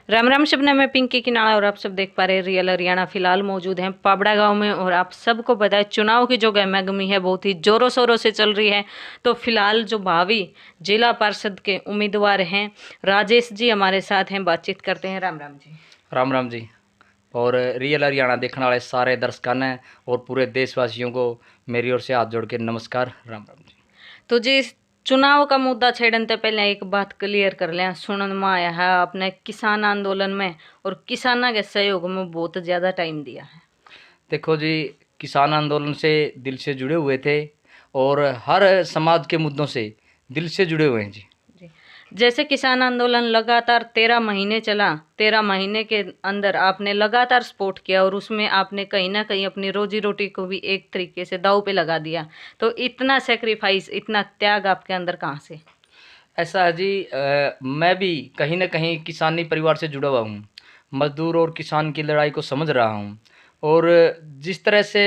राम राम शबनम, मैं पिंकी किनारा और आप सब देख पा रहे हैं रियल हरियाणा। फिलहाल मौजूद हैं पाबड़ा गांव में और आप सबको पता है चुनाव की जो गहमागहमी है बहुत ही जोरों शोरों से चल रही है। तो फिलहाल जो भावी जिला पार्षद के उम्मीदवार हैं राजेश जी हमारे साथ हैं, बातचीत करते हैं। राम राम जी। राम राम जी। और रियल हरियाणा देखने वाले सारे दर्शकों ने और पूरे देशवासियों को मेरी ओर से हाथ जोड़ के नमस्कार। राम राम जी। तो जी चुनाव का मुद्दा छेड़ने से पहले एक बात क्लियर कर लें। सुनने में आया है आपने किसान आंदोलन में और किसानों के सहयोग में बहुत ज़्यादा टाइम दिया है। देखो जी, किसान आंदोलन से दिल से जुड़े हुए थे और हर समाज के मुद्दों से दिल से जुड़े हुए हैं जी। जी, जैसे किसान आंदोलन लगातार 13 महीने चला, 13 महीने के अंदर आपने लगातार सपोर्ट किया और उसमें आपने कहीं ना कहीं अपनी रोजी रोटी को भी एक तरीके से दांव पे लगा दिया। तो इतना सेक्रीफाइस, इतना त्याग आपके अंदर कहाँ से? ऐसा है जी, मैं भी कहीं ना कहीं किसानी परिवार से जुड़ा हुआ हूँ। मजदूर और किसान की लड़ाई को समझ रहा हूँ। और जिस तरह से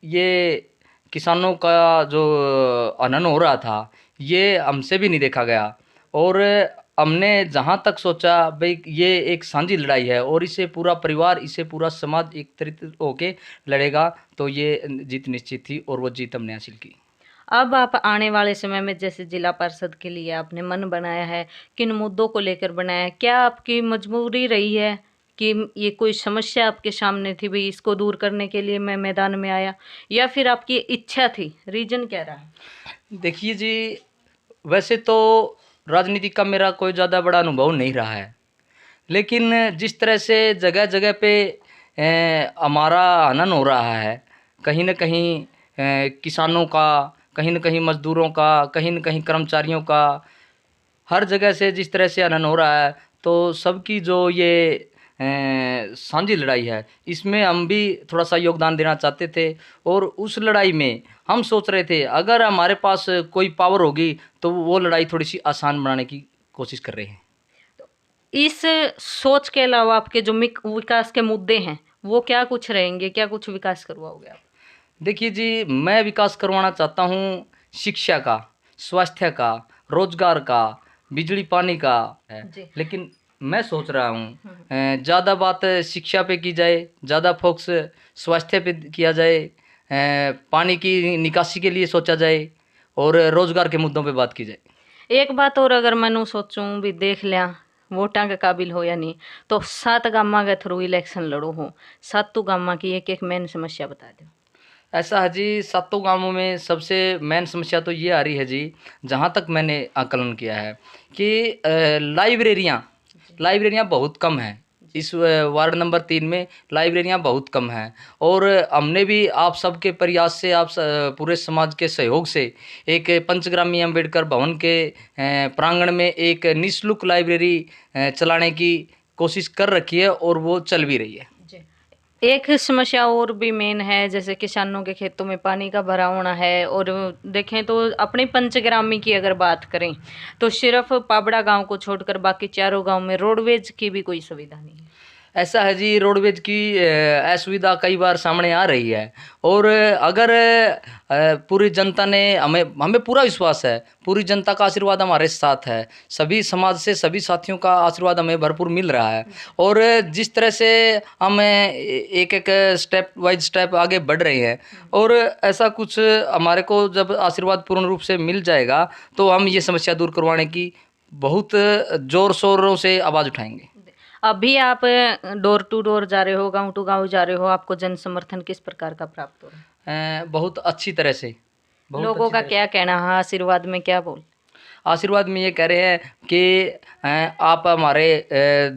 ये किसानों का जो हनन हो रहा था, ये हमसे भी नहीं देखा गया। और हमने जहाँ तक सोचा भाई ये एक साझी लड़ाई है और इसे पूरा परिवार, इसे पूरा समाज एक तरीके होके लड़ेगा, तो ये जीत निश्चित थी और वो जीत हमने हासिल की। अब आप आने वाले समय में जैसे जिला पार्षद के लिए आपने मन बनाया है, किन मुद्दों को लेकर बनाया है? क्या आपकी मजबूरी रही है कि ये कोई समस्या आपके सामने थी, भाई इसको दूर करने के लिए मैं मैदान में आया, या फिर आपकी इच्छा थी? रीजन क्या रहा? देखिए जी, वैसे तो राजनीति का मेरा कोई ज़्यादा बड़ा अनुभव नहीं रहा है, लेकिन जिस तरह से जगह जगह पे हमारा हनन हो रहा है, कहीं न कहीं किसानों का, कहीं न कहीं मज़दूरों का, कहीं न कहीं कर्मचारियों का, हर जगह से जिस तरह से हनन हो रहा है, तो सबकी जो ये साँझी लड़ाई है, इसमें हम भी थोड़ा सा योगदान देना चाहते थे। और उस लड़ाई में हम सोच रहे थे अगर हमारे पास कोई पावर होगी तो वो लड़ाई थोड़ी सी आसान बनाने की कोशिश कर रहे हैं। इस सोच के अलावा आपके जो विकास के मुद्दे हैं वो क्या कुछ रहेंगे? क्या कुछ विकास करवाओगे आप? देखिए जी, मैं विकास करवाना चाहता हूँ शिक्षा का, स्वास्थ्य का, रोजगार का, बिजली पानी का है। जी। लेकिन मैं सोच रहा हूँ ज़्यादा बात शिक्षा पे की जाए, ज़्यादा फोकस स्वास्थ्य पे किया जाए, पानी की निकासी के लिए सोचा जाए और रोजगार के मुद्दों पे बात की जाए। एक बात और अगर मैं सोचूं भी देख लिया वोटां के काबिल हो या नहीं, तो 7 गामा के थ्रू इलेक्शन लड़ो हो, 7 गामा की एक एक मेन समस्या बता दो। ऐसा है जी, सातों गांवों में सबसे मेन समस्या तो ये आ रही है जी, जहाँ तक मैंने आकलन किया है कि लाइब्रेरियाँ लाइब्रेरियाँ बहुत कम हैं। इस वार्ड नंबर 3 में लाइब्रेरियाँ बहुत कम हैं। और हमने भी आप सबके प्रयास से, पूरे समाज के सहयोग से एक पंचग्रामी अम्बेडकर भवन के प्रांगण में एक निःशुल्क लाइब्रेरी चलाने की कोशिश कर रखी है और वो चल भी रही है। जी। एक समस्या और भी मेन है, जैसे किसानों के खेतों में पानी का भरा होना है। और देखें तो अपनी पंचग्रामी की अगर बात करें तो सिर्फ पाबड़ा गांव को छोड़कर बाकी चारों गांव में रोडवेज की भी कोई सुविधा नहीं है। ऐसा है जी, रोडवेज की असुविधा कई बार सामने आ रही है। और अगर पूरी जनता ने हमें हमें पूरा विश्वास है, पूरी जनता का आशीर्वाद हमारे साथ है, सभी समाज से सभी साथियों का आशीर्वाद हमें भरपूर मिल रहा है। और जिस तरह से हम एक एक स्टेप वाइज स्टेप आगे बढ़ रहे हैं, और ऐसा कुछ हमारे को जब आशीर्वाद पूर्ण रूप से मिल जाएगा तो हम ये समस्या दूर करवाने की बहुत ज़ोर शोरों से आवाज़ उठाएंगे। अभी आप डोर टू डोर जा रहे हो, गांव टू गांव जा रहे हो, आपको जन समर्थन किस प्रकार का प्राप्त हो रहा बहुत अच्छी तरह से, है? बहुत लोगों अच्छी का तरह क्या से। कहना है? आशीर्वाद में क्या बोल? आशीर्वाद में ये कह रहे हैं कि आप हमारे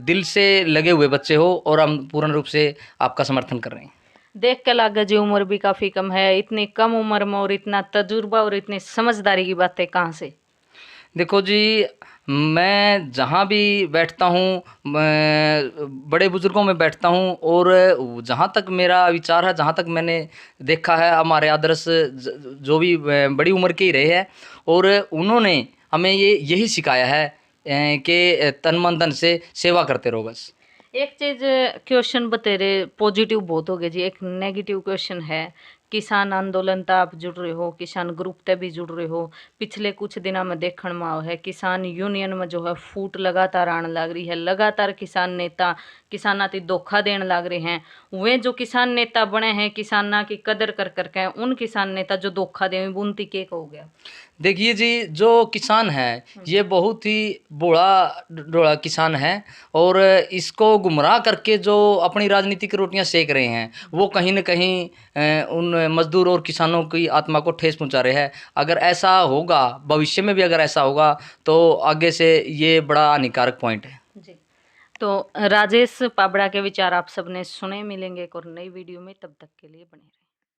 दिल से लगे हुए बच्चे हो और हम पूर्ण रूप से आपका समर्थन कर रहे हैं। देख के लगा जी उम्र भी काफी कम है, इतनी कम उम्र में और इतना तजुर्बा और इतनी समझदारी की बातें कहाँ से? देखो जी, मैं जहाँ भी बैठता हूँ, मैं बड़े बुजुर्गों में बैठता हूँ और जहाँ तक मेरा विचार है, जहाँ तक मैंने देखा है, हमारे आदर्श जो भी बड़ी उम्र के ही रहे हैं और उन्होंने हमें ये यही सिखाया है कि तन मन धन से सेवा करते रहो बस। एक चीज क्वेश्चन बतेरे पॉजिटिव बहुत हो गए जी, एक नेगेटिव क्वेश्चन है किसान आंदोलन तक आप जुड़ रहे हो, किसान ग्रुप ते भी जुड़ रहे हो। पिछले कुछ दिनों में देखने में आओ है किसान यूनियन में जो है फूट लगातार आने लग रही है, लगातार किसान नेता किसाना की धोखा देने लग रहे हैं। वे जो किसान नेता बने हैं किसाना की कदर कर करके उन किसान नेता जो धोखा दे बुनती के हो गया। देखिए जी, जो किसान है ये बहुत ही बूढ़ा डोला किसान है और इसको गुमराह करके जो अपनी राजनीतिक रोटियां सेक रहे हैं वो कहीं न कहीं उन मजदूर और किसानों की आत्मा को ठेस पहुंचा रहे हैं। अगर ऐसा होगा, भविष्य में भी अगर ऐसा होगा तो आगे से ये बड़ा हानिकारक पॉइंट है जी। तो राजेश पाबड़ा के विचार आप सबने सुने। मिलेंगे एक और नई वीडियो में, तब तक के लिए बने रहें।